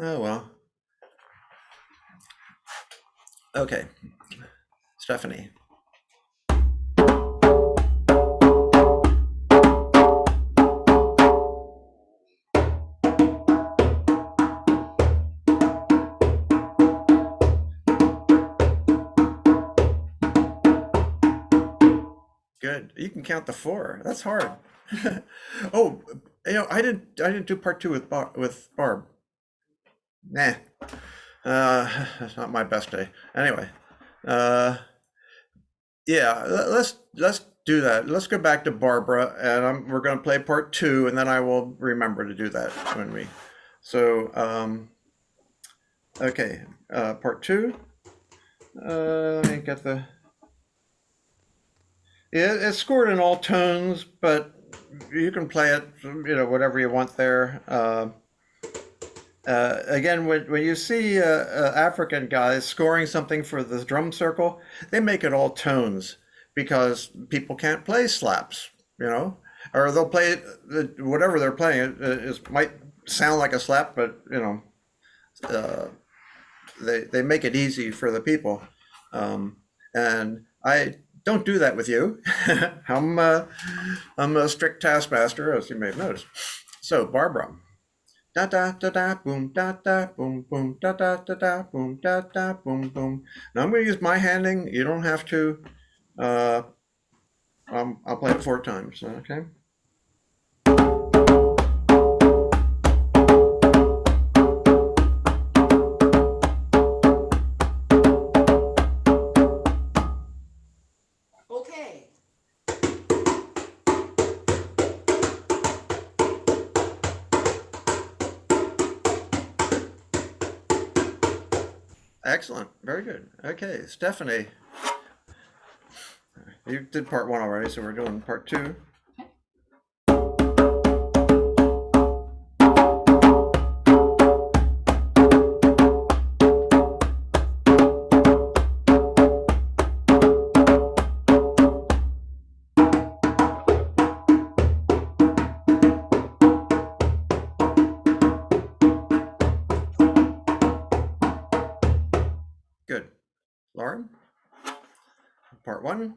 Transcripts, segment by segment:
Oh, well. Okay. Stephanie. Good. You can count to 4. That's hard. Oh, I didn't do part 2 with Barb. Nah. That's not my best day. Anyway, uh, yeah, let's do that. Let's go back to Barbara, and we're going to play part 2, and then I will remember to do that when we. So, okay, part 2. Let me get the. Yeah, it's scored in all tones, but you can play it, whatever you want there. Again, when you see African guys scoring something for the drum circle, they make it all tones because people can't play slaps, or they'll play it, whatever they're playing. It might sound like a slap, but they make it easy for the people, and I don't do that with you. I'm a strict taskmaster, as you may have noticed. So, Barbara. Da da da da boom da da boom boom da da da da boom da da boom boom. Now I'm going to use my handing. You don't have to. I'll play it 4 times. Okay. Okay. Excellent. Very good. Okay, Stephanie. You did part 1 already, so we're doing part 2. Good. Lauren, part 1.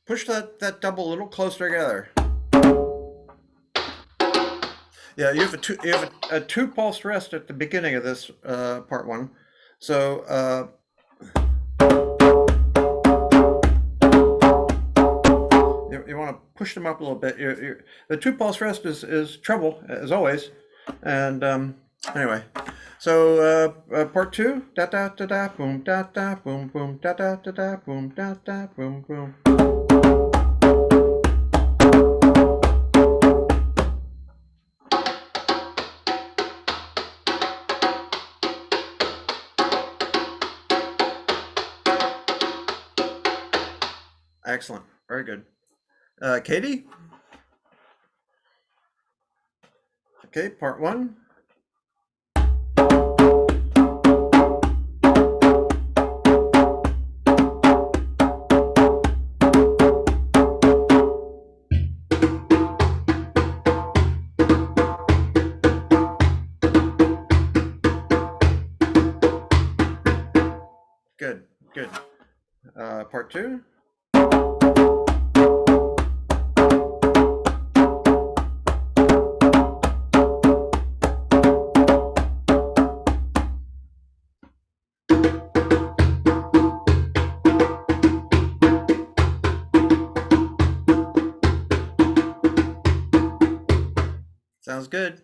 Push that double a little closer together. Yeah, you have a 2 pulse rest at the beginning of this part 1. So you want to push them up a little bit. The 2 pulse rest is treble as always, and anyway. So part 2, da da da da boom da da boom boom da da da da boom da da boom boom. Excellent. Very good. Katie? Okay, part 1. Good, good. Part 2. Sounds good.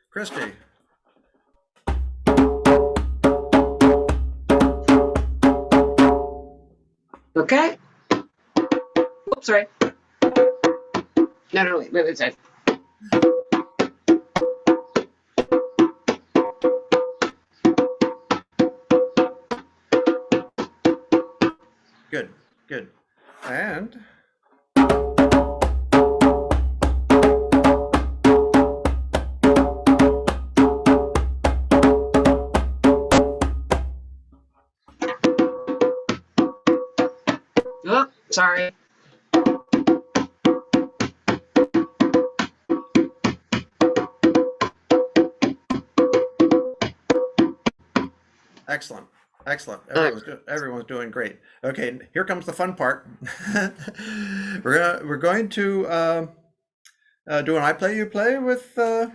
Christy. Okay. Oops, sorry. No, wait, sorry. Good, good. And Oh, sorry. Excellent. Excellent. All Everyone's doing great. Okay, here comes the fun part. We're going to do an I play you play with part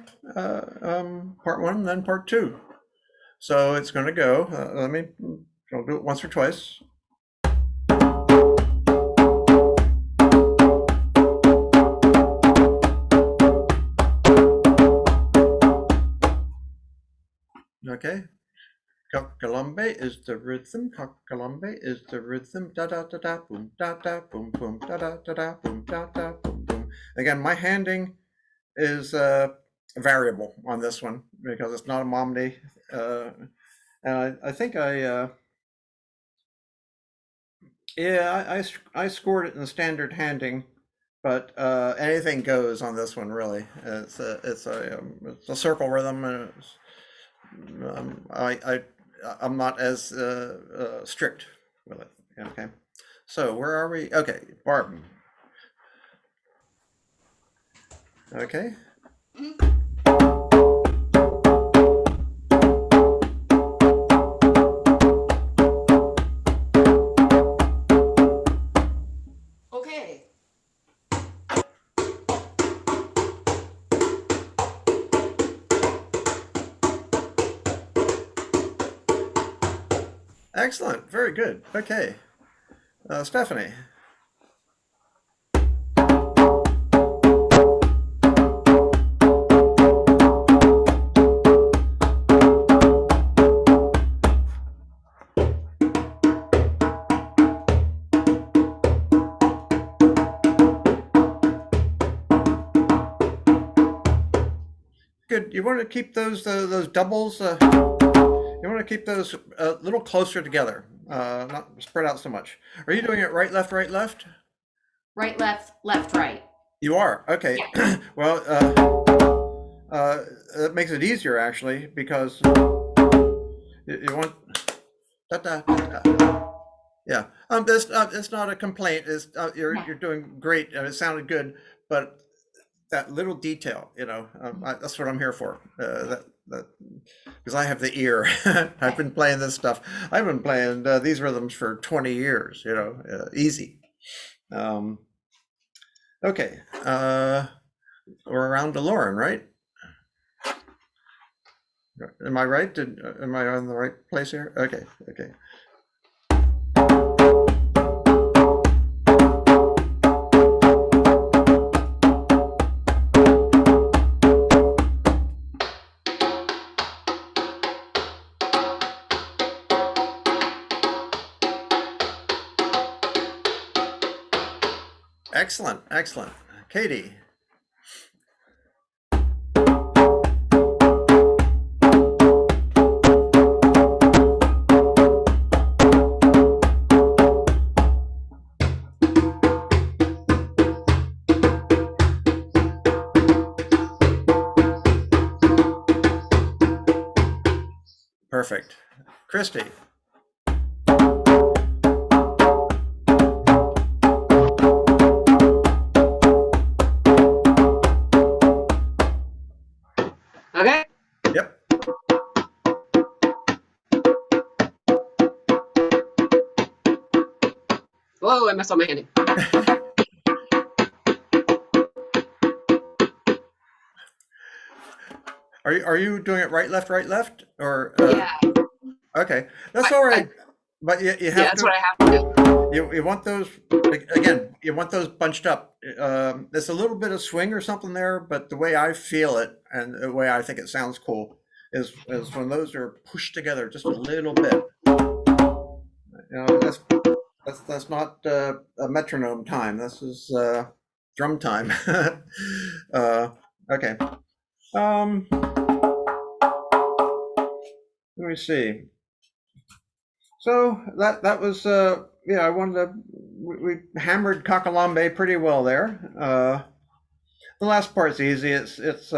one and then part two. So it's going to go. I'll do it once or twice. Okay. Kalambe is the rhythm. Kalambe is the rhythm. Da da da da boom da da boom boom da da da da boom da da boom boom. Again, my handing is variable on this one because it's not a Momdi. And I think I scored it in the standard handing, but anything goes on this one really. It's a circle rhythm, and I'm not as strict with it. Okay, so where are we? Okay, Barb. Okay. Okay. Excellent. Very good. Okay. Stephanie. Good. You want to keep those doubles. You want to keep those a little closer together, not spread out so much. Are you doing it right, left, right, left? Right, left, left, right. You are. Okay. Yeah. Well, that makes it easier actually because you want. Da, da, da, da. Yeah. It's not a complaint. You're doing great. It sounded good, but that little detail, that's what I'm here for. Because I have the ear. I've been playing this stuff. I've been playing these rhythms for 20 years. Easy. Okay. We're around to Lauren, right? Am I right? Am I on the right place here? Okay. Okay. Excellent, excellent. Katie. Perfect. Christy. Okay. Yep. Whoa, I messed up my handing. Are you doing it right, left, or Yeah. okay? That's all right. But you Yeah, have that's to. what I have to do. You want those again. You want those bunched up. There's a little bit of swing or something there, but the way I feel it and the way I think it sounds cool is when those are pushed together just a little bit. That's not a metronome time. This is drum time. Okay. Let me see. So that was I wanted to we hammered Kakalambe pretty well there. The last part's easy. It's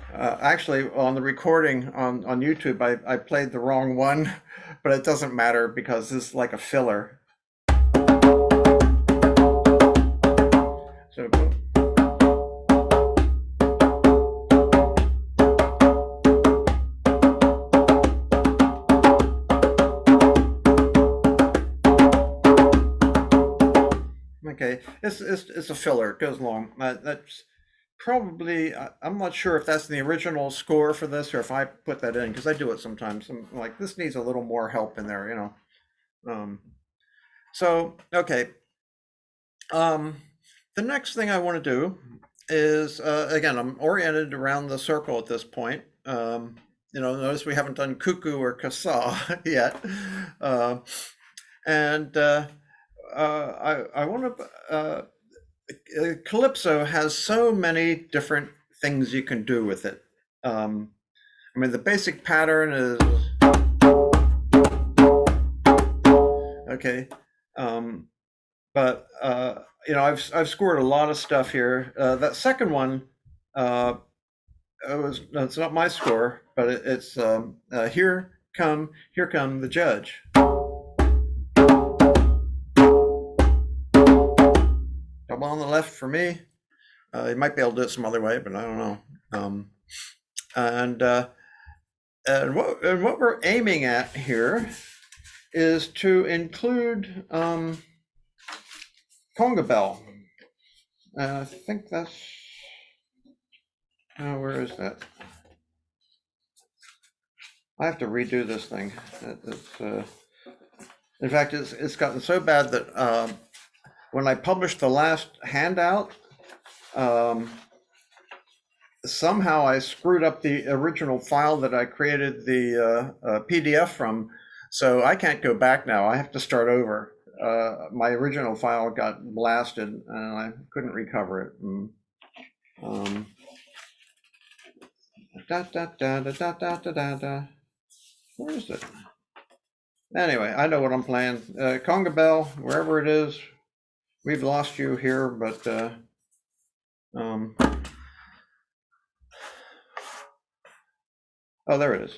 actually on the recording on YouTube I played the wrong one but it doesn't matter because this is like a filler. So okay, it's a filler. It goes along. That's probably, I'm not sure if that's the original score for this or if I put that in, because I do it sometimes. I'm like, this needs a little more help in there, you know. So, okay. The next thing I want to do is, again, I'm oriented around the circle at this point. You know, notice we haven't done cuckoo or kasa yet. I want to, Calypso has so many different things you can do with it. I mean, the basic pattern is, okay. But you know, I've scored a lot of stuff here. That second one, it's not my score, but it's here come the judge. Double on the left for me. You might be able to do it some other way, but I don't know. And what we're aiming at here is to include conga bell. I think that's, where is that? I have to redo this thing. In fact, it's gotten so bad that when I published the last handout, somehow I screwed up the original file that I created the PDF from. So I can't go back now. I have to start over. My original file got blasted and I couldn't recover it. Where is it? Anyway, I know what I'm playing. Conga bell, wherever it is. We've lost you here, but oh, there it is.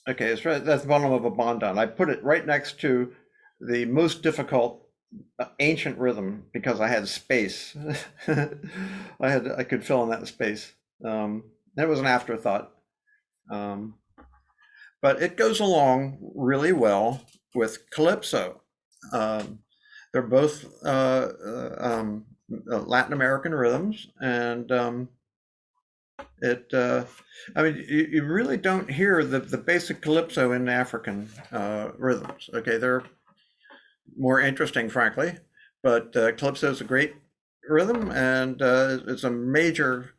Okay, it's right. That's the bottom of a bondan. I put it right next to the most difficult ancient rhythm because I had space. I could fill in that space. It was an afterthought. But it goes along really well with calypso. They're both Latin American rhythms, and I mean, you really don't hear the basic calypso in African rhythms. Okay, they're more interesting, frankly, but calypso is a great rhythm, and it's a major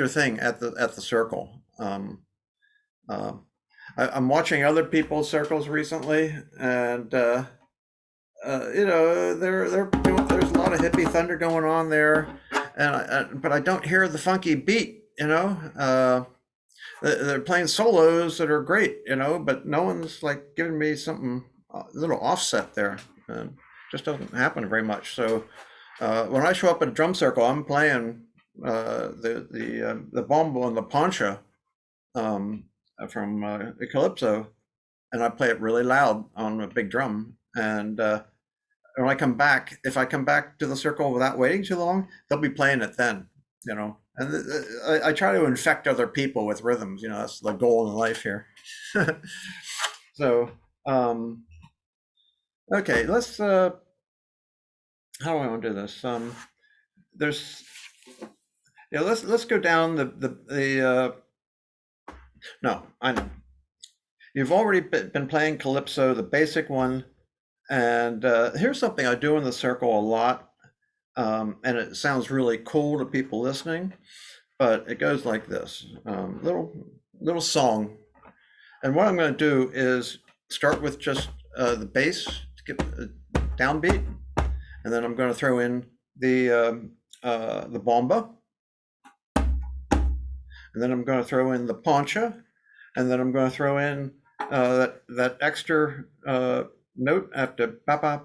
thing at the circle. I'm watching other people's circles recently, and you know, there's a lot of hippie thunder going on there, but I don't hear the funky beat. You know, they're playing solos that are great. You know, but no one's like giving me something a little offset there. Just doesn't happen very much. So when I show up at a drum circle, I'm playing the bombo and the pancha from Calypso, and I play it really loud on a big drum. And when I come back, if I come back to the circle without waiting too long, they'll be playing it then, you know. And I try to infect other people with rhythms, you know, that's the goal in life here. So, okay, let's, how do I want to do this? There's, yeah, let's go down no, I know. You've already been playing Calypso, the basic one. And here's something I do in the circle a lot. And it sounds really cool to people listening, but it goes like this, little song. And what I'm going to do is start with just the bass to get the downbeat. And then I'm going to throw in the bomba. And then I'm going to throw in the pancha, and then I'm going to throw in that extra note after ba ba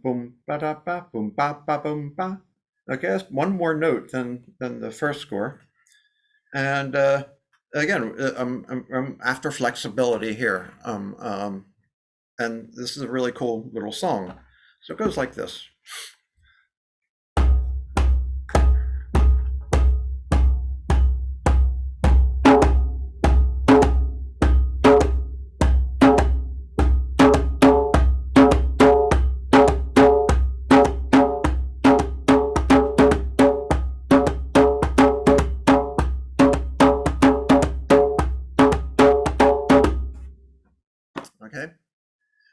boom ba da ba boom ba ba boom ba. Okay, that's one more note than the first score, and again, I'm after flexibility here. And this is a really cool little song. So it goes like this. Okay,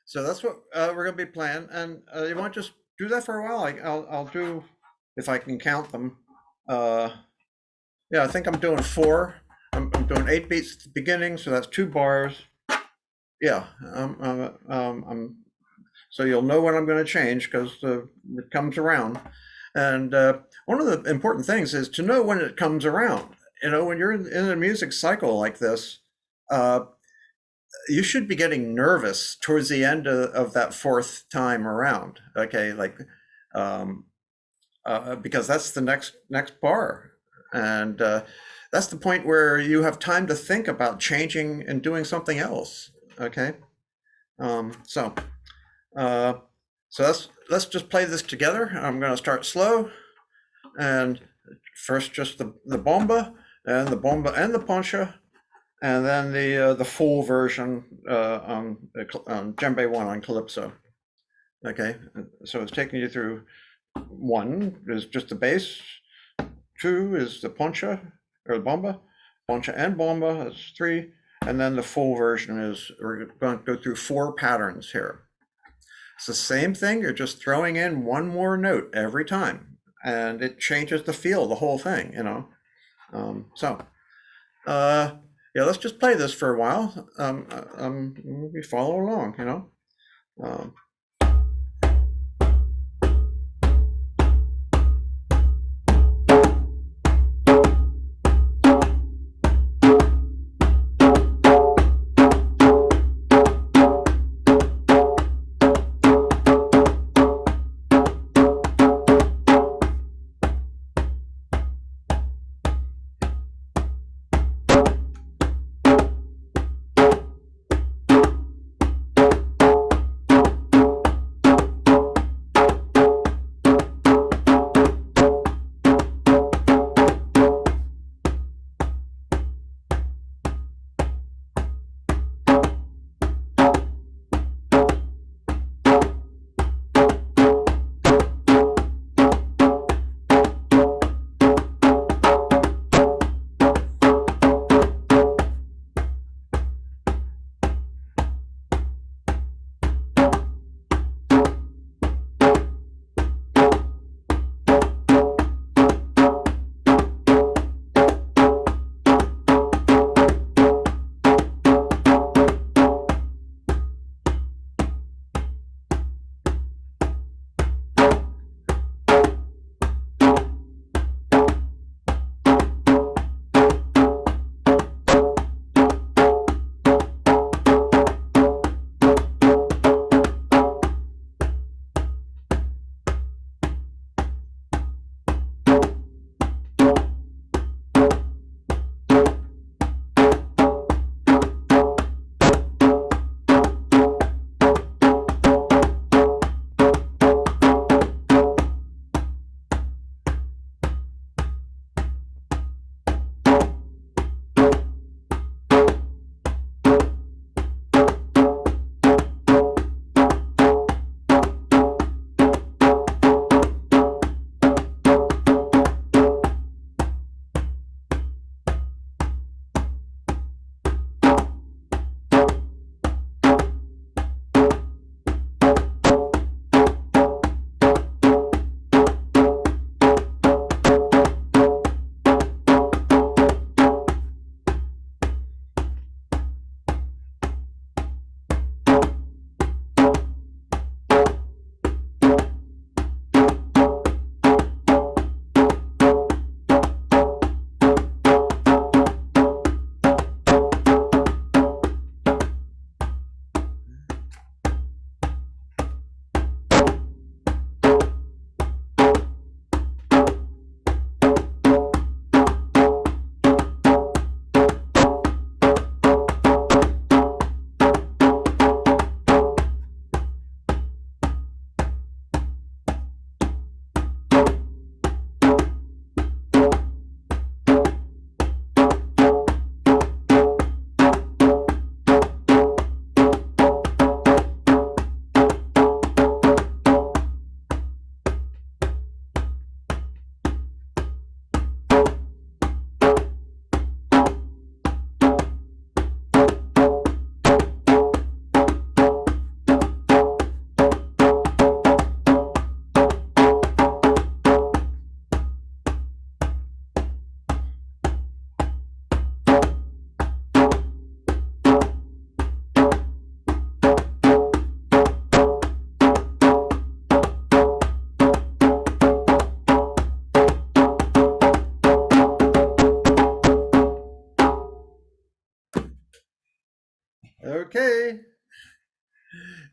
so that's what we're going to be playing, and you want to just do that for a while. I'll do, if I can count them. Yeah, I think I'm doing 4. I'm doing 8 beats at the beginning, so that's 2 bars. Yeah, so you'll know when I'm going to change because it comes around. And one of the important things is to know when it comes around. You know, when you're in a music cycle like this, uh, you should be getting nervous towards the end of that 4th time around. Okay, like because that's the next bar, and that's the point where you have time to think about changing and doing something else. Okay, so let's just play this together. I'm going to start slow, and first just the bomba and the poncha, and then the full version on Djembe 1 on Calypso. Okay, so it's taking you through. 1 is just the bass, 2 is the poncha or the bomba, poncha and bomba, that's 3, and then the full version is, we're going to go through 4 patterns here. It's the same thing, you're just throwing in 1 more note every time, and it changes the feel of the whole thing, you know. Yeah, let's just play this for a while. We follow along, you know.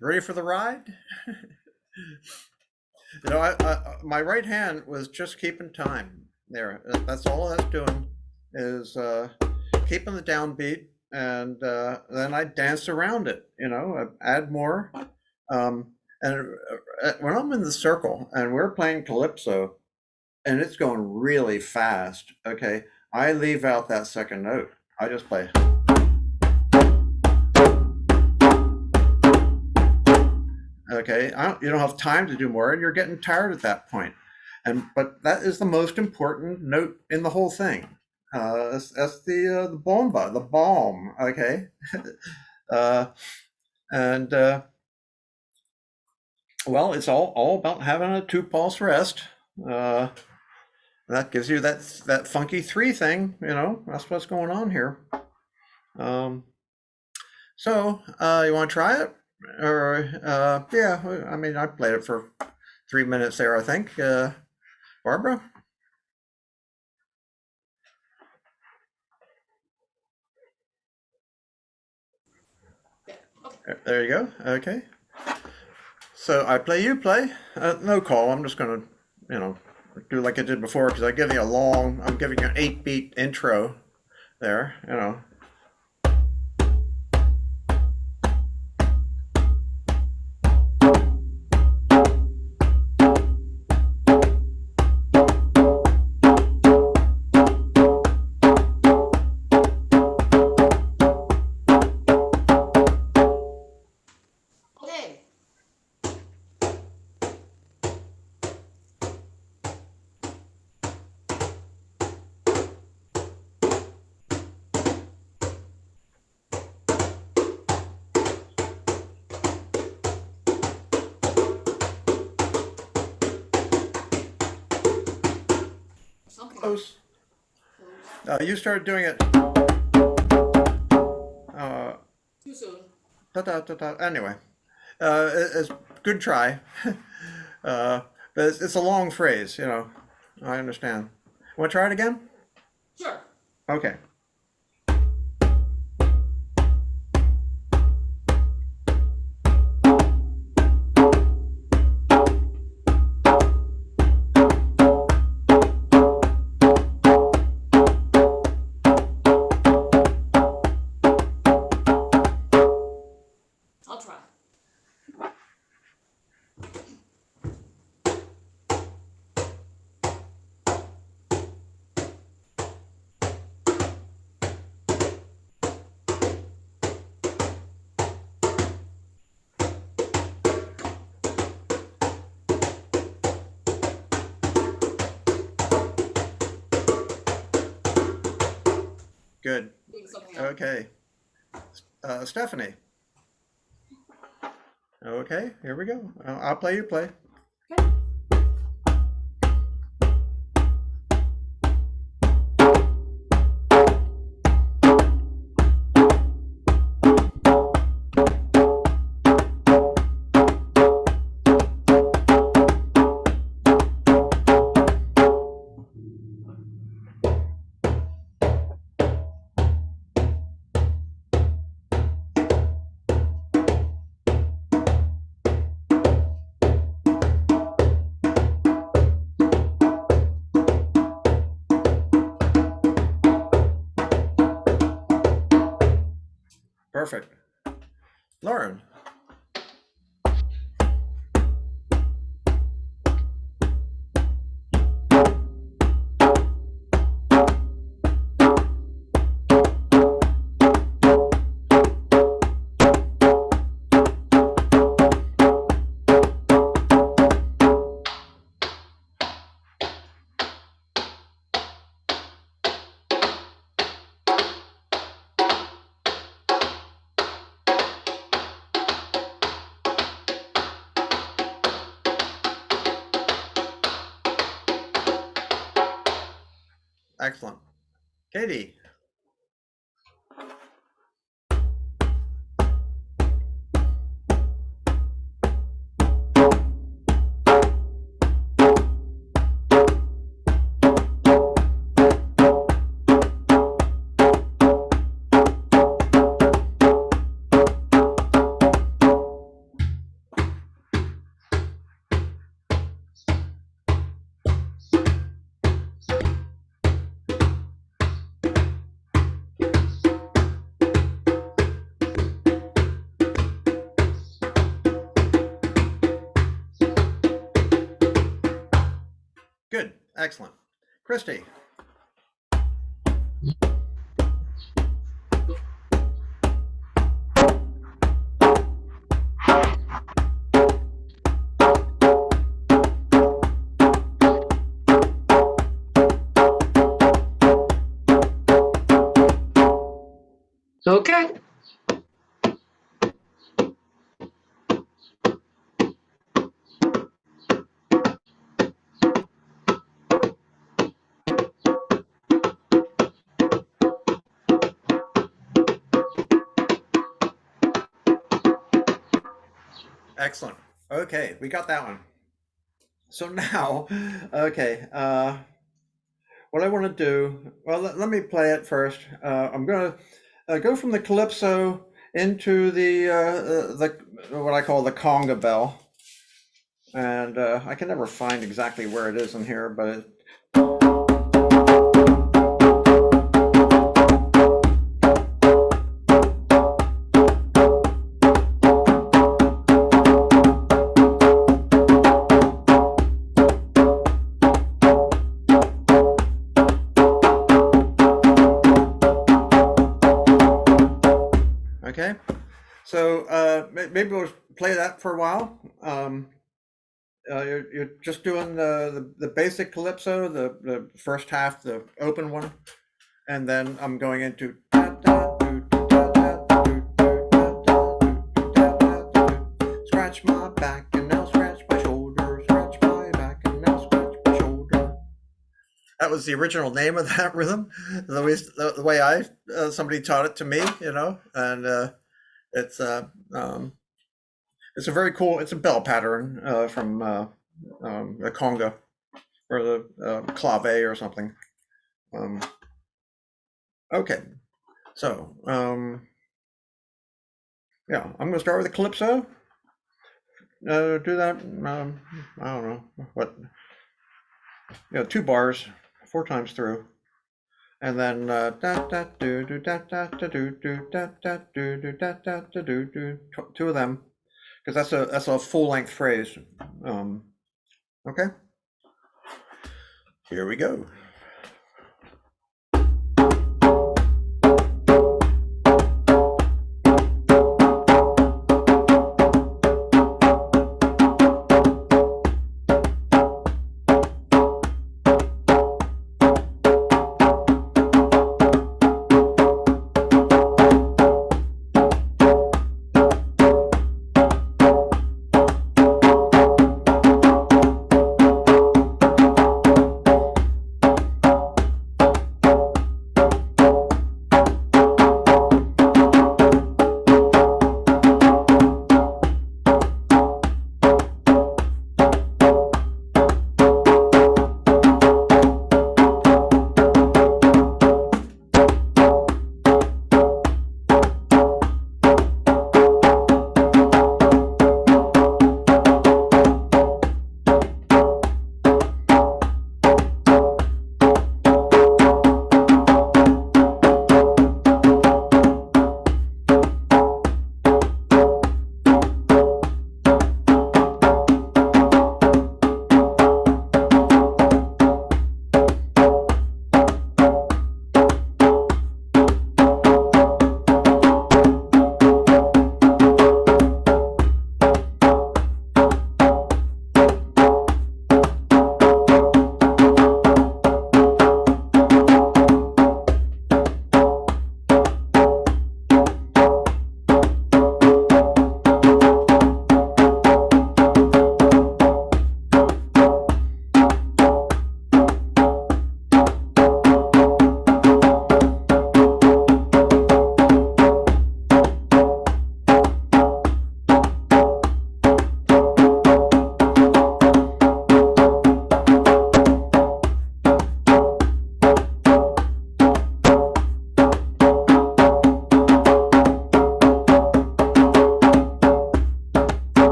Ready for the ride? My right hand was just keeping time there. That's all that's doing is keeping the downbeat, and then I dance around it. Add more. And when I'm in the circle and we're playing calypso, and it's going really fast, okay, I leave out that second note. I just play. Okay, you don't have time to do more, and you're getting tired at that point. But that is the most important note in the whole thing. That's the bomba, the bomb. Okay, and well, it's all about having a 2 pulse rest. That gives you that funky 3 thing. That's what's going on here. So you want to try it? Or yeah, I mean, I played it for 3 minutes there, I think. Barbara? Yeah. Okay. There you go. Okay. So I play, you play. No call. I'm just gonna, do like I did before, because I'm giving you an 8-beat intro there. Okay. Something. Close. You started doing it. Too soon. Anyway, it's good try. But it's a long phrase, I understand. Want to try it again? Sure. Okay. I'll try. Good. Doing something else. Okay. Stephanie. Okay, here we go. I'll play, you play. Okay. Perfect. Lauren. Excellent. Katie. Good. Excellent. Christy. Okay. Excellent. Okay, we got that one. So now, okay, what I want to do, well, let me play it first. I'm going to go from the calypso into the what I call the conga bell. And I can never find exactly where it is in here, but it, okay. So maybe we'll play that for a while. You're just doing the basic calypso, the first half, the open one, and then I'm going into scratch my back and now scratch my shoulder, scratch my back and now scratch my shoulder. That was the original name of that rhythm, the way I somebody taught it to me, and it's a very cool. It's a bell pattern from the conga or the clave or something. Okay, so yeah, I'm going to start with the calypso. Do that. I don't know what. 2 bars, 4 times through, and then da da do do da da da do do da da do do da da da do do. 2 of them, because that's a full length phrase. Okay, here we go.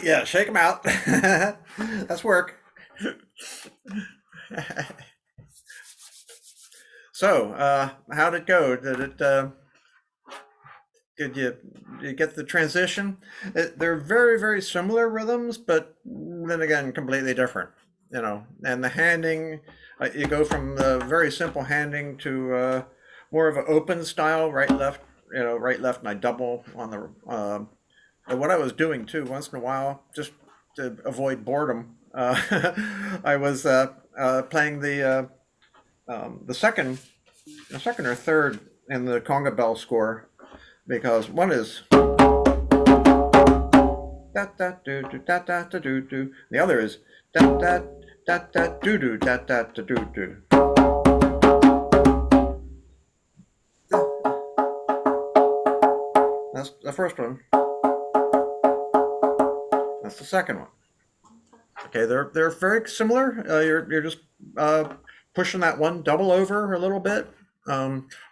Yeah, shake them out. That's work. So, how'd it go? Did you get the transition? They're very, very similar rhythms, but then again, completely different. And the handing, you go from the very simple handing to more of an open style, right, left, right, left, and I double on the. And what I was doing too, once in a while, just to avoid boredom, I was playing the second or third in the conga bell score, because one is da da do do da da da do do. The other is da da da da do do da da da do do. That's the first one. That's the second one. Okay, they're very similar. You're just pushing that one double over a little bit,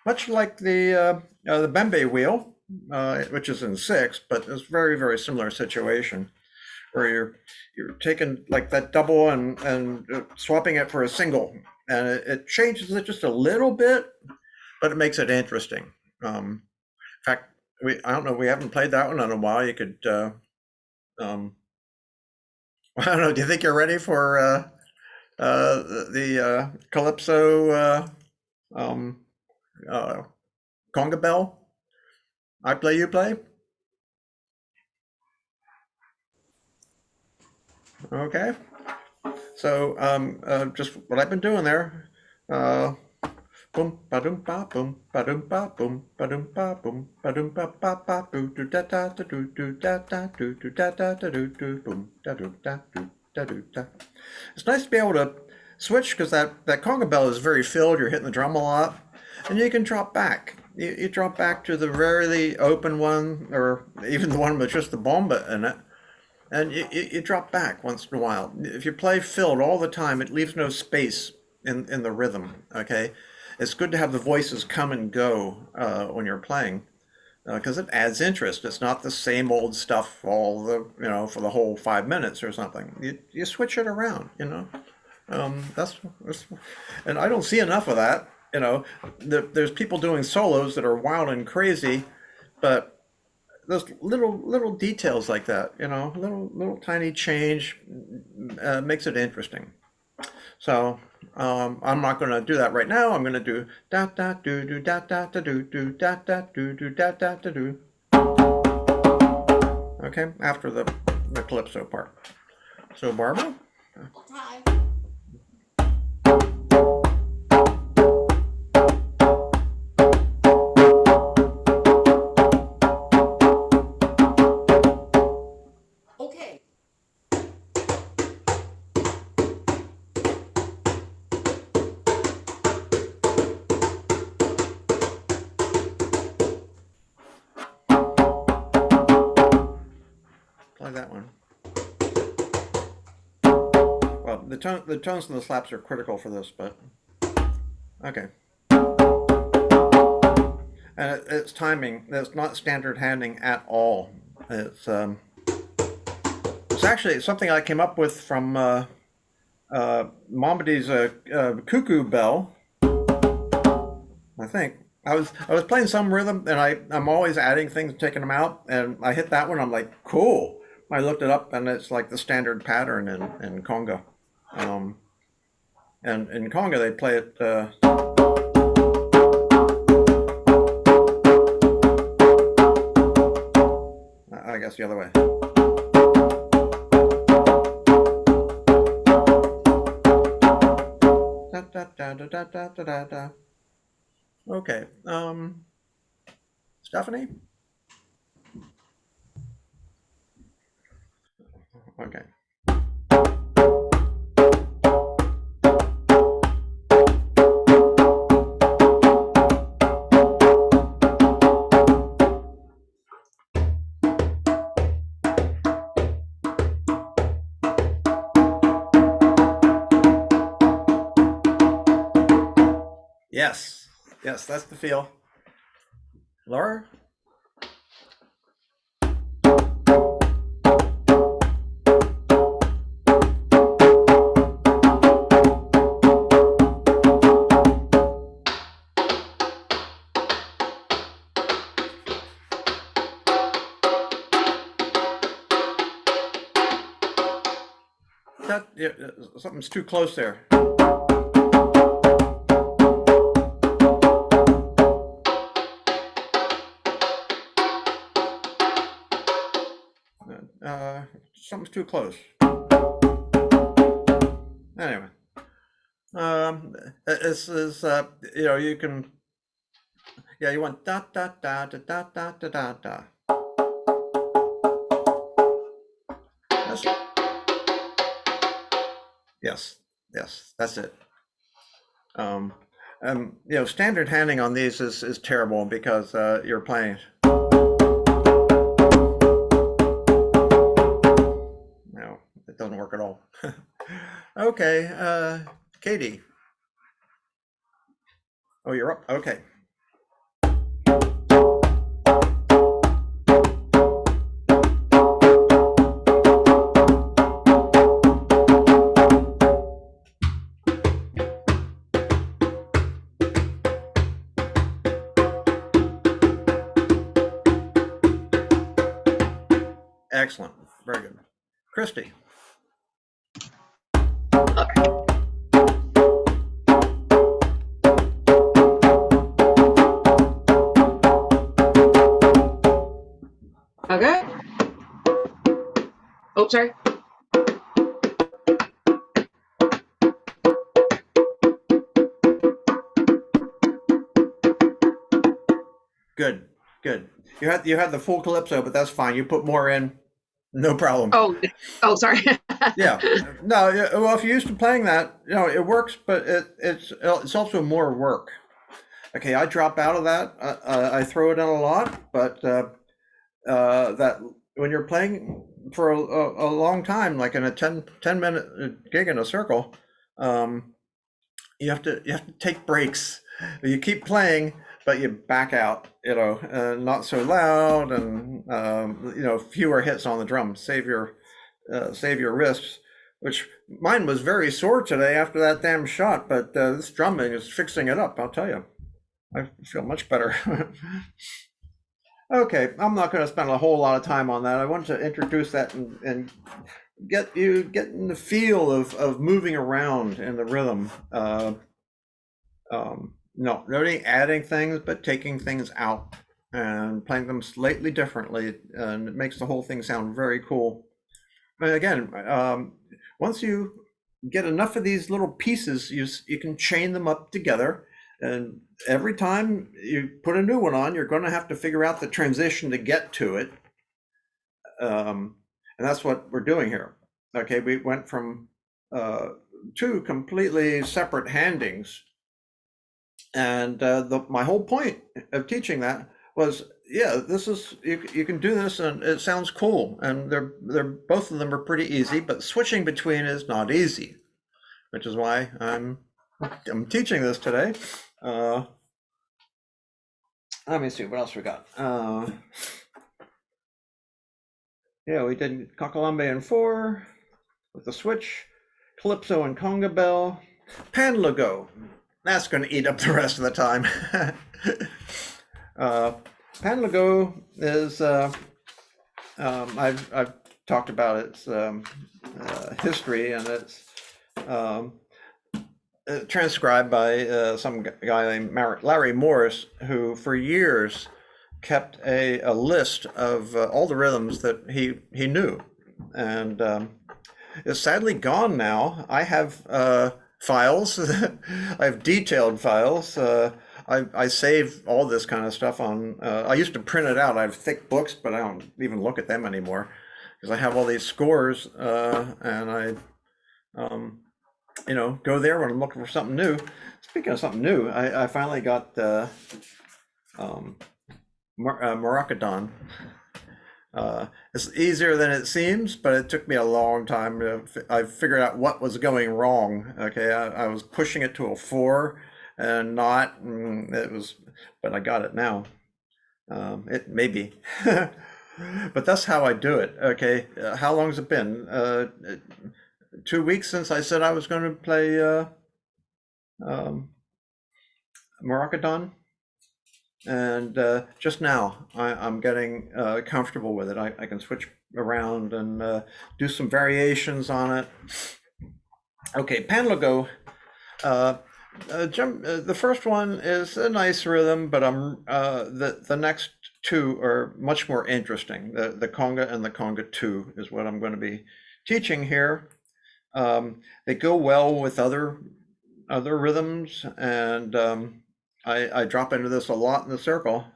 much like the Bembe wheel, which is in 6, but it's very, very similar situation where you're taking like that double and swapping it for a single, and it changes it just a little bit, but it makes it interesting. In fact, I don't know, we haven't played that one in a while. You could I don't know. Do you think you're ready for the Calypso uh, conga bell? I play, you play. Okay. So just what I've been doing there. Boom ba dum ba boom ba dum ba boom ba dum ba boom ba dum ba ba ba boo do da da da do do da da do do da da da do do boom da do da do da do da. It's nice to be able to switch, because that conga bell is very filled. You're hitting the drum a lot, and you can drop back. You drop back to the rarely open one, or even the one with just the bomba in it, and you drop back once in a while. If you play filled all the time, it leaves no space in the rhythm. Okay, it's good to have the voices come and go when you're playing, because it adds interest. It's not the same old stuff all for the whole 5 minutes or something. You switch it around. That's and I don't see enough of that. There's people doing solos that are wild and crazy, but those little details like that, little tiny change makes it interesting. So I'm not going to do that right now. I'm going to do da da do do da da da do do da da do do da da da do. Okay, after the calypso part. So Barbara. I'll try. Okay. Play that one. Well, the tones and the slaps are critical for this, but okay. And it's timing. It's not standard handing at all. It's actually something I came up with from Mombadi's cuckoo bell. I think I was playing some rhythm, and I'm always adding things, taking them out, and I hit that one. I'm like, cool. I looked it up, and it's like the standard pattern in conga. And in conga they play it. I guess the other way. Da, da, da, da, da, da, da, da. Okay. Stephanie? Okay. Yes. Yes, that's the feel. Laura? that yeah, something's too close there. Something's too close. Anyway, this is you can, yeah, you want da da da da da da da da da. Yes, yes, that's it. Standard handing on these is terrible because you're playing. No, it doesn't work at all. Okay, Katie. Oh, you're up. Okay. Excellent. Very good. Christy. Okay. Oh, sorry. Good, good. You had the full calypso, but that's fine. You put more in, no problem. Oh, sorry. Yeah. No. Well, if you're used to playing that, it works, but it's also more work. Okay, I drop out of that. I throw it in a lot, but that when you're playing for a long time, like in a 10-minute gig in a circle, you have to take breaks. You keep playing, but you back out. Not so loud, and fewer hits on the drum. Save your wrists. Which mine was very sore today after that damn shot, but this drumming is fixing it up. I'll tell you. I feel much better. Okay, I'm not going to spend a whole lot of time on that. I want to introduce that and getting the feel of moving around in the rhythm. No, really adding things, but taking things out and playing them slightly differently, and it makes the whole thing sound very cool. And again, once you get enough of these little pieces, you can chain them up together. And every time you put a new one on, you're going to have to figure out the transition to get to it. And that's what we're doing here. Okay, we went from two completely separate handings. And my whole point of teaching that was, yeah, this is you can do this, and it sounds cool. And they're both of them are pretty easy, but switching between is not easy, which is why I'm teaching this today. Let me see what else we got. Yeah, we did Kakalambé in 4 with the switch, Calypso and Conga Bell, Panlago. That's going to eat up the rest of the time. Panlago is I've talked about its history, and it's transcribed by some guy named Larry Morris, who for years kept a list of all the rhythms that he knew, and is sadly gone now. I have files. I have detailed files. I save all this kind of stuff on. I used to print it out. I have thick books, but I don't even look at them anymore because I have all these scores, and I go there when I'm looking for something new. Speaking of something new, I finally got Maracadon. It's easier than it seems, but it took me a long time. I figured out what was going wrong. Okay, I was pushing it to a 4 and not. It was, but I got it now. It maybe, but that's how I do it. Okay, how long's it been? 2 weeks since I said I was going to play Maracadon. And just now, I'm getting comfortable with it. I can switch around and do some variations on it. Okay, Panlogo. The first one is a nice rhythm, but the next two are much more interesting. The conga and the conga 2 is what I'm going to be teaching here. They go well with other rhythms, and I drop into this a lot in the circle.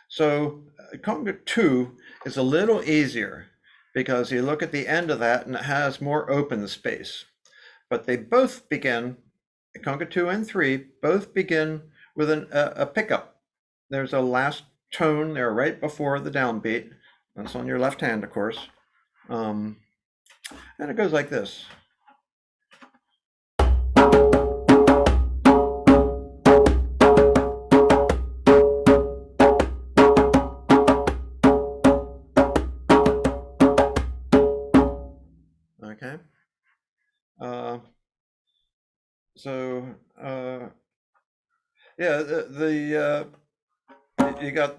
So conga 2 is a little easier because you look at the end of that and it has more open space. But they both begin, conga 2 and 3, both begin with a pickup. There's a last tone there right before the downbeat. That's on your left hand, of course. And it goes like this. Okay. Yeah, you got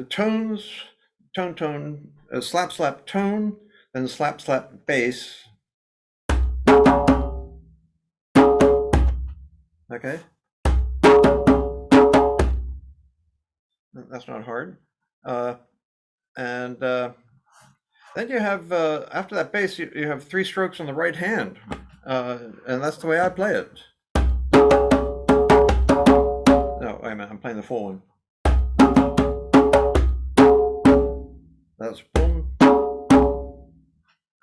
tones, tone, slap, slap, tone, then slap, slap, bass. Okay. That's not hard. And then you have, after that bass, you have 3 strokes on the right hand. And that's the way I play it. No, wait a minute, I'm playing the full one. That's boom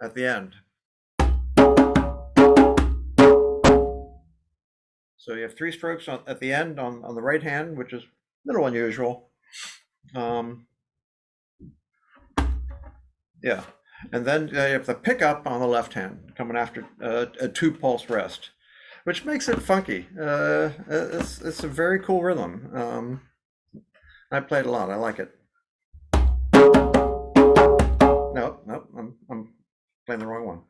at the end. So you have 3 strokes at the end on the right hand, which is a little unusual. Yeah, and then you have the pickup on the left hand coming after a 2 pulse rest, which makes it funky. It's a very cool rhythm. I play it a lot. I like it. No, I'm playing the wrong one.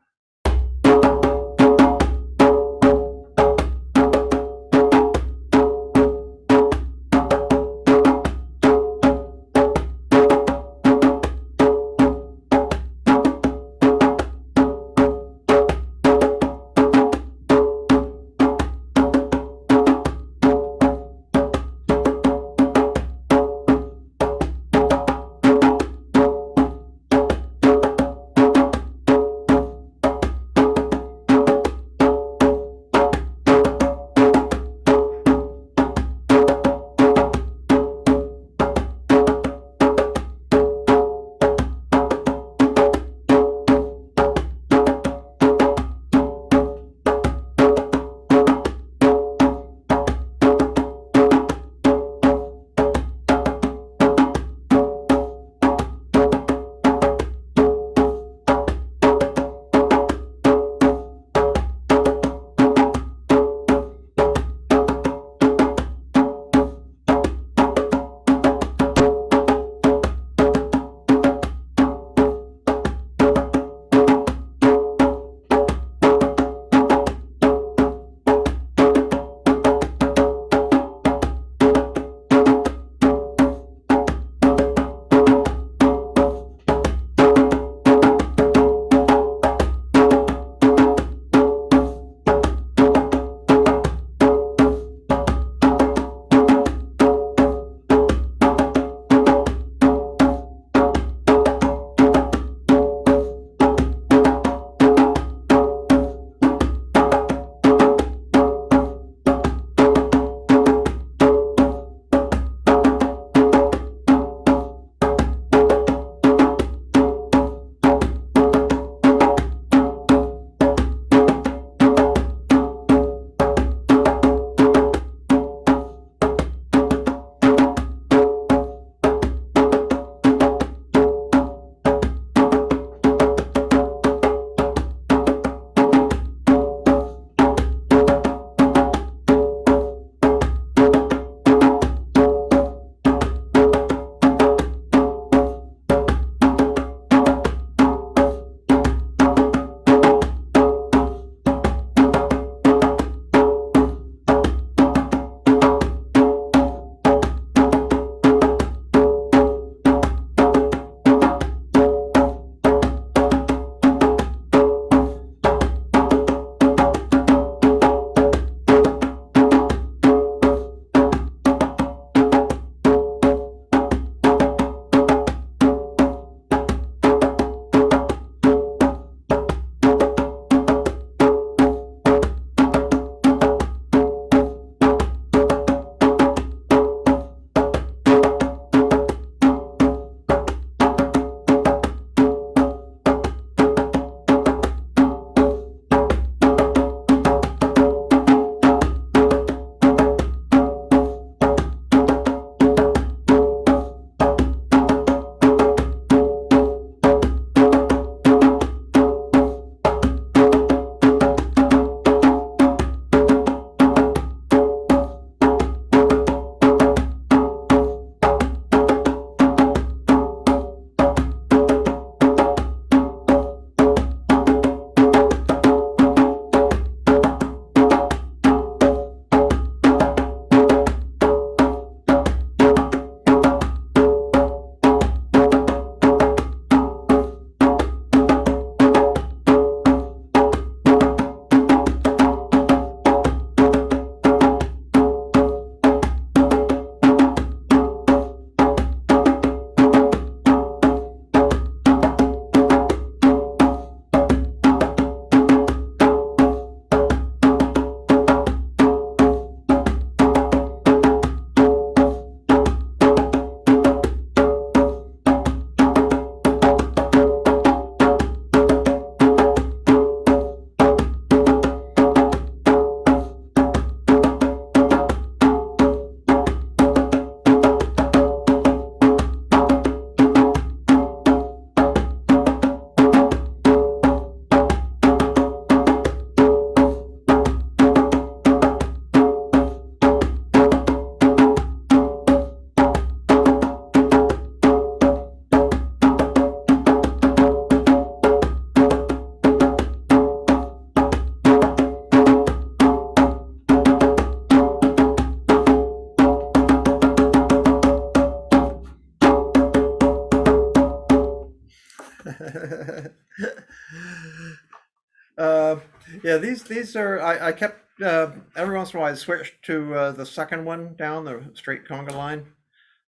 Yeah, these are I kept every once in a while I switched to the second one down the straight conga line.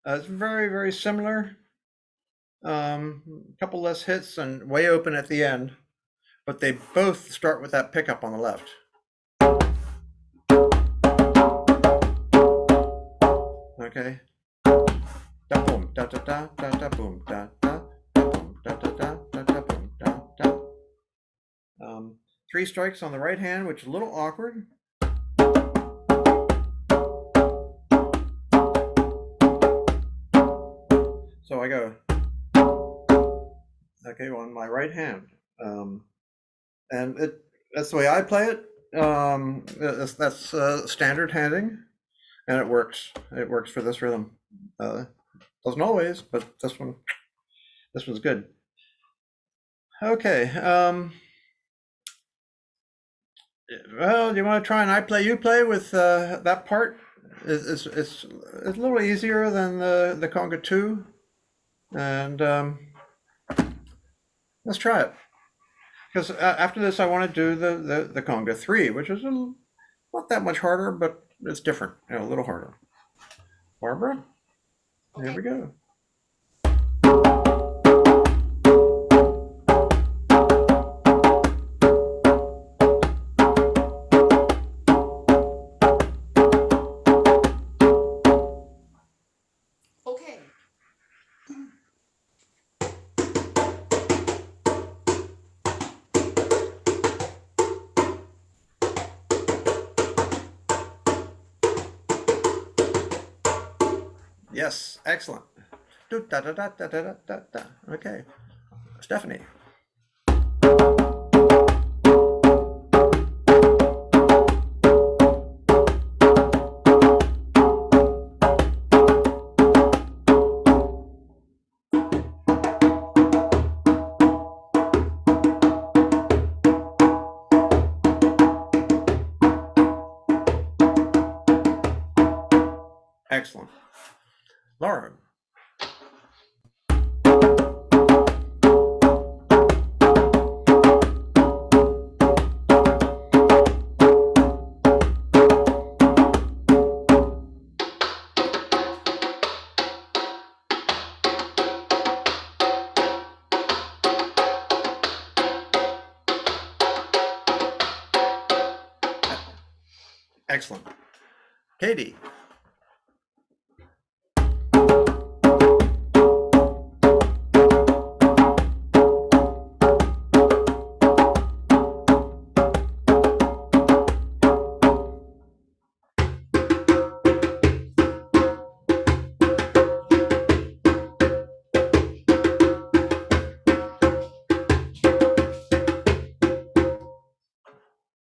It's very similar. A couple less hits and way open at the end, but they both start with that pickup on the left. Okay. Da boom da da da da da boom da da da boom da da da da da boom da da. 3 strikes on the right hand, which is a little awkward. So I go, okay, on my right hand. And that's the way I play it. That's standard handing, and it works. It works for this rhythm. Doesn't always, but this one's good. Okay. Well, do you want to try an I play you play with that part? It's a little easier than the conga 2, and let's try it. Because after this, I want to do the conga 3, which is not that much harder, but it's different, a little harder. Barbara, here we go. Okay. Yes, excellent. Da da da da da da da da. Okay, Stephanie. Excellent. Laura. Excellent. Katie.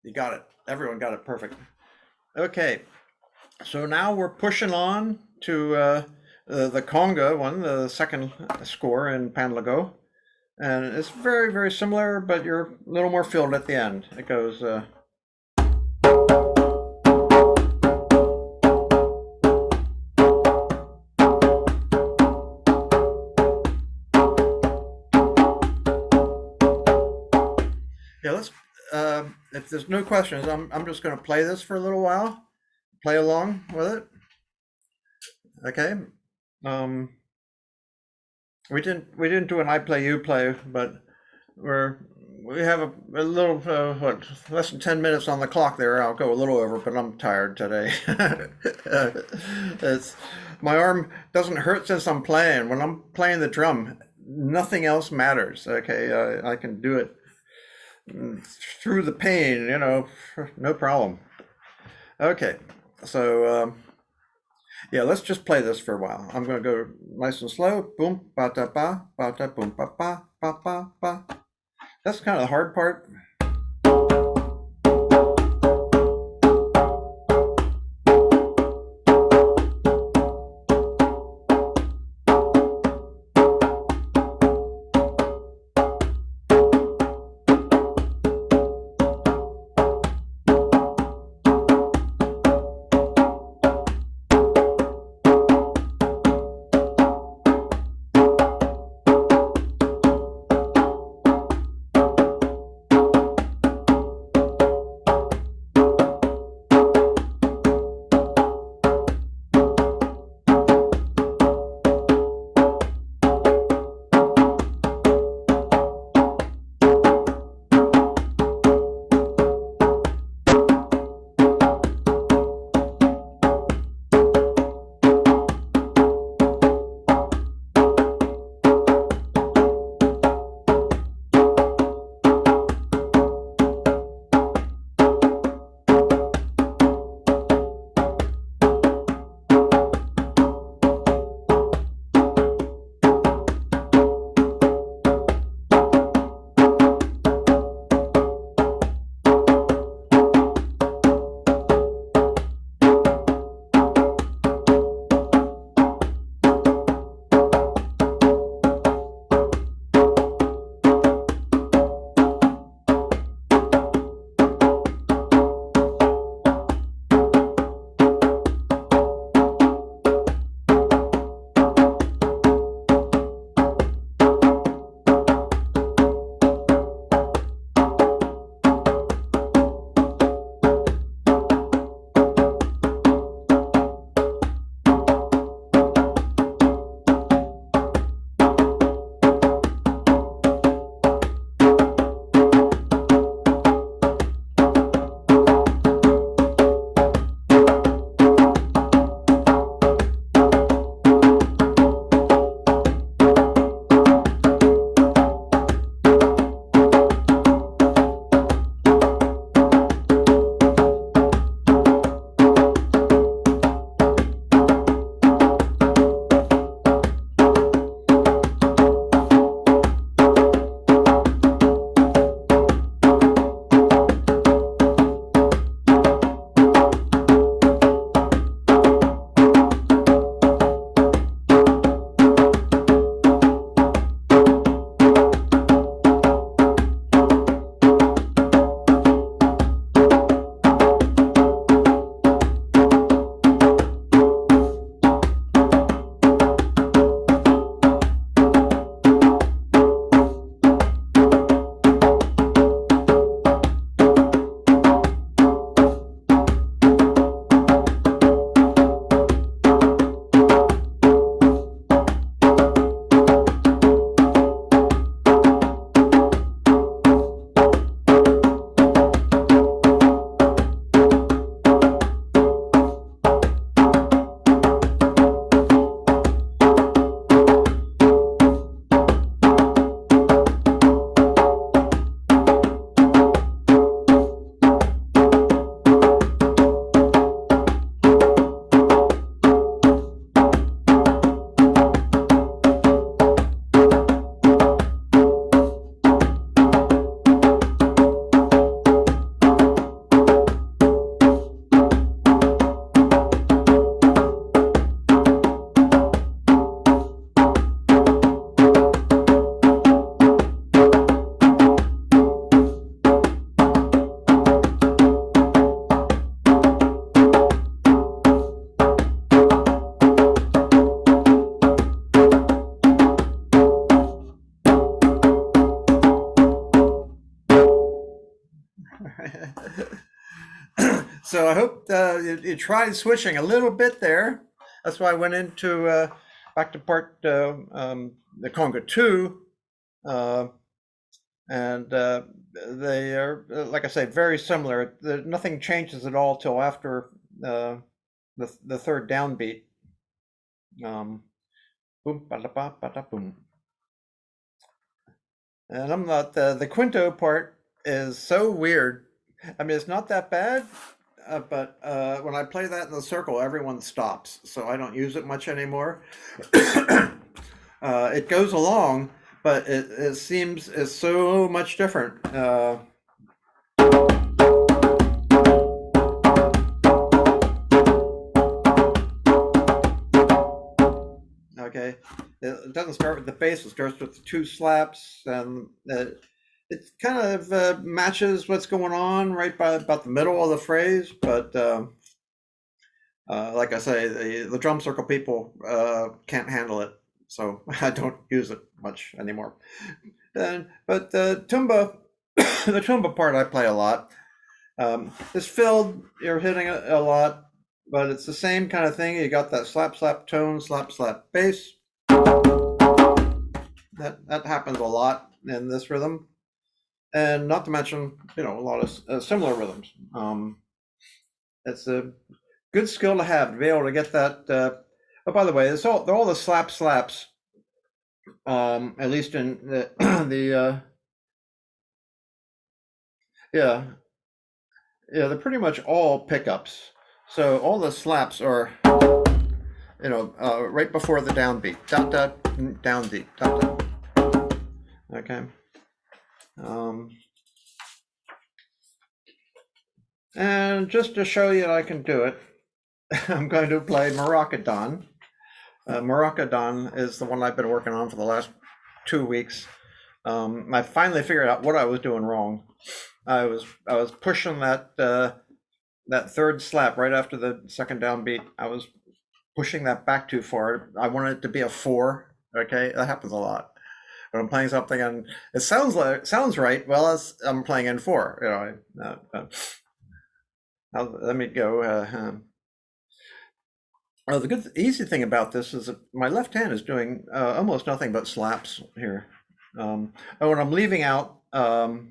You got it. Everyone got it perfect. Okay, so now we're pushing on to the conga one, the second score in Panlago. And it's very similar, but you're a little more filled at the end. It goes... Yeah, let's... if there's no questions, I'm just going to play this for a little while. Play along with it. Okay. We didn't do an I play you play, but we have a little less than 10 minutes on the clock there. I'll go a little over, but I'm tired today. My arm doesn't hurt since I'm playing. When I'm playing the drum, nothing else matters. Okay, I can do it through the pain, no problem. Okay, so yeah, let's just play this for a while. I'm going to go nice and slow. Boom, ba da ba, boom, ba ba, ba ba ba. That's kind of the hard part. So I hope you tried switching a little bit there. That's why I went into back to part the conga 2. And they are, like I say, very similar. Nothing changes at all till after the third downbeat. Boom, ba ba ba boom. And I'm not the quinto part is so weird. I mean, it's not that bad, but when I play that in the circle, everyone stops, so I don't use it much anymore. It goes along, but it seems it's so much different. Okay, it doesn't start with the bass, it starts with the 2 slaps, and it kind of matches what's going on right by about the middle of the phrase, but like I say, the drum circle people can't handle it, so I don't use it much anymore. But the tuba, the tuba part I play a lot. It's filled, you're hitting it a lot, but it's the same kind of thing. You got that slap, slap tone, slap, slap bass. That happens a lot in this rhythm. And not to mention, a lot of similar rhythms. It's a good skill to have to be able to get that. Oh, by the way, it's all the slap slaps. At least in the they're pretty much all pickups. So all the slaps are, right before the downbeat. Dot dot downbeat. Dot dot. Okay. And just to show you that I can do it, I'm going to play Maracadon. Maracadon is the one I've been working on for the last 2 weeks. I finally figured out what I was doing wrong. I was pushing that third slap right after the second downbeat. I was pushing that back too far. I wanted it to be a 4. Okay, that happens a lot when I'm playing something and it sounds right. Well, I'm playing in 4. Let me go. The easy thing about this is that my left hand is doing almost nothing but slaps here. When I'm leaving out that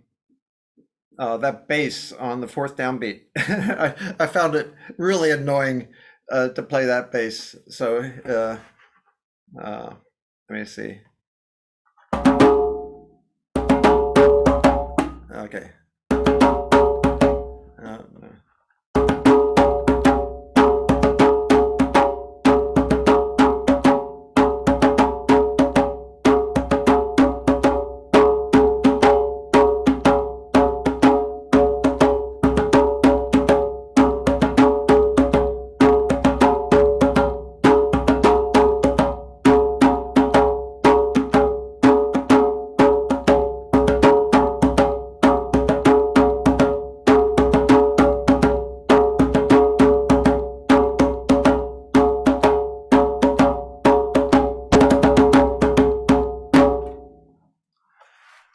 bass on the 4th downbeat, I found it really annoying to play that bass. So let me see. Okay.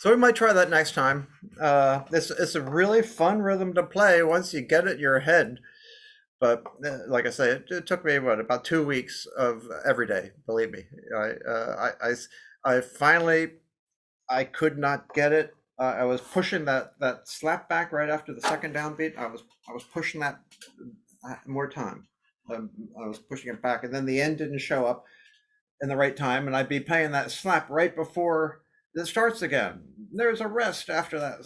So we might try that next time. It's a really fun rhythm to play once you get it in your head. But like I say, it took me about 2 weeks of every day. Believe me, I finally I could not get it. I was pushing that slap back right after the second downbeat. I was pushing that more time. I was pushing it back, and then the end didn't show up in the right time, and I'd be playing that slap right before it starts again. There's a rest after that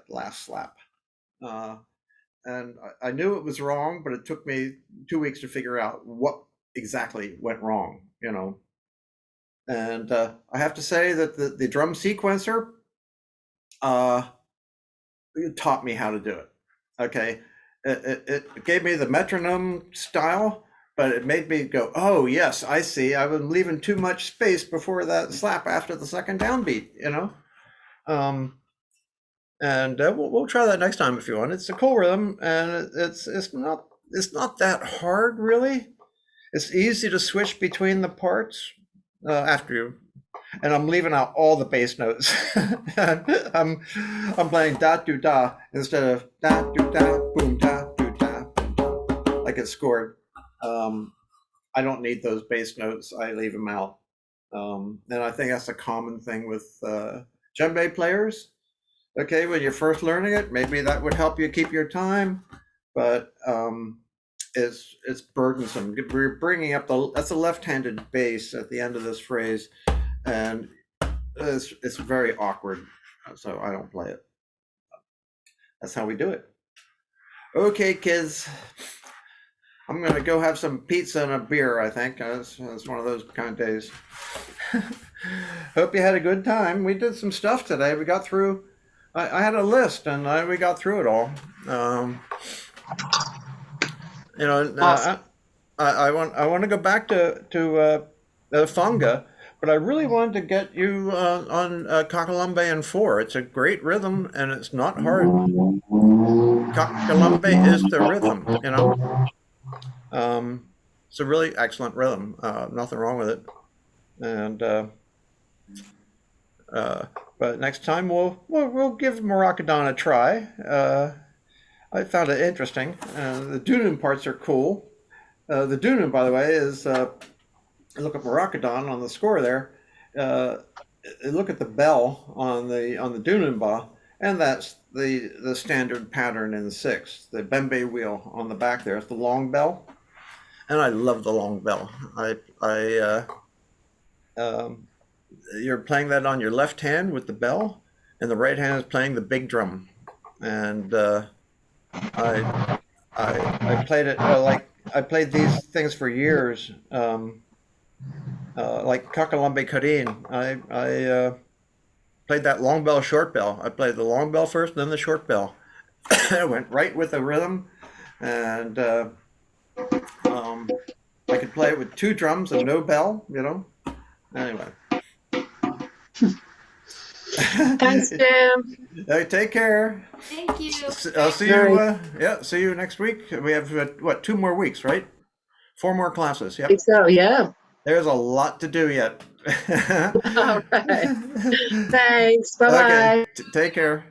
last slap, and I knew it was wrong, but it took me 2 weeks to figure out what exactly went wrong. And I have to say that the drum sequencer taught me how to do it. Okay, it gave me the metronome style, but it made me go, oh yes, I see. I was leaving too much space before that slap after the second downbeat. And we'll try that next time if you want. It's a cool rhythm, and it's not that hard really. It's easy to switch between the parts after you. And I'm leaving out all the bass notes. I'm playing da do da instead of da do da boom da do da get scored. I don't need those bass notes. I leave them out. And I think that's a common thing with djembe players. Okay, when you're first learning it, maybe that would help you keep your time, but it's burdensome. We're bringing up that's a left-handed bass at the end of this phrase, and it's very awkward. So I don't play it. That's how we do it. Okay, kids. I'm gonna go have some pizza and a beer, I think. It's one of those kind of days. Hope you had a good time. We did some stuff today. We got through, I had a list and we got through it all. Awesome. I want to go back to Funga, but I really wanted to get you on Kakalambe and 4. It's a great rhythm and it's not hard. Kakalambe is the rhythm, it's a really excellent rhythm. Nothing wrong with it. And but next time we'll give Moroccan a try. I found it interesting. The Dunum parts are cool. The Dunum, by the way, is look at Moroccan on the score there. Look at the bell on the Dunumba, and that's the standard pattern in the 6. The Bembe wheel on the back there. It's the long bell. And I love the long bell. You're playing that on your left hand with the bell, and the right hand is playing the big drum. And I played it I played these things for years. Like Kakalambe Karin. I played that long bell, short bell. I played the long bell first, then the short bell. I went right with the rhythm, and I could play it with 2 drums and no bell, Anyway. Thanks, Jim. Hey, take care. Thank you. I'll see you. See you next week. We have 2 more weeks, right? 4 more classes. I Yep. think so, yeah. There's a lot to do yet. All right. Thanks. Bye-bye. Okay. Take care.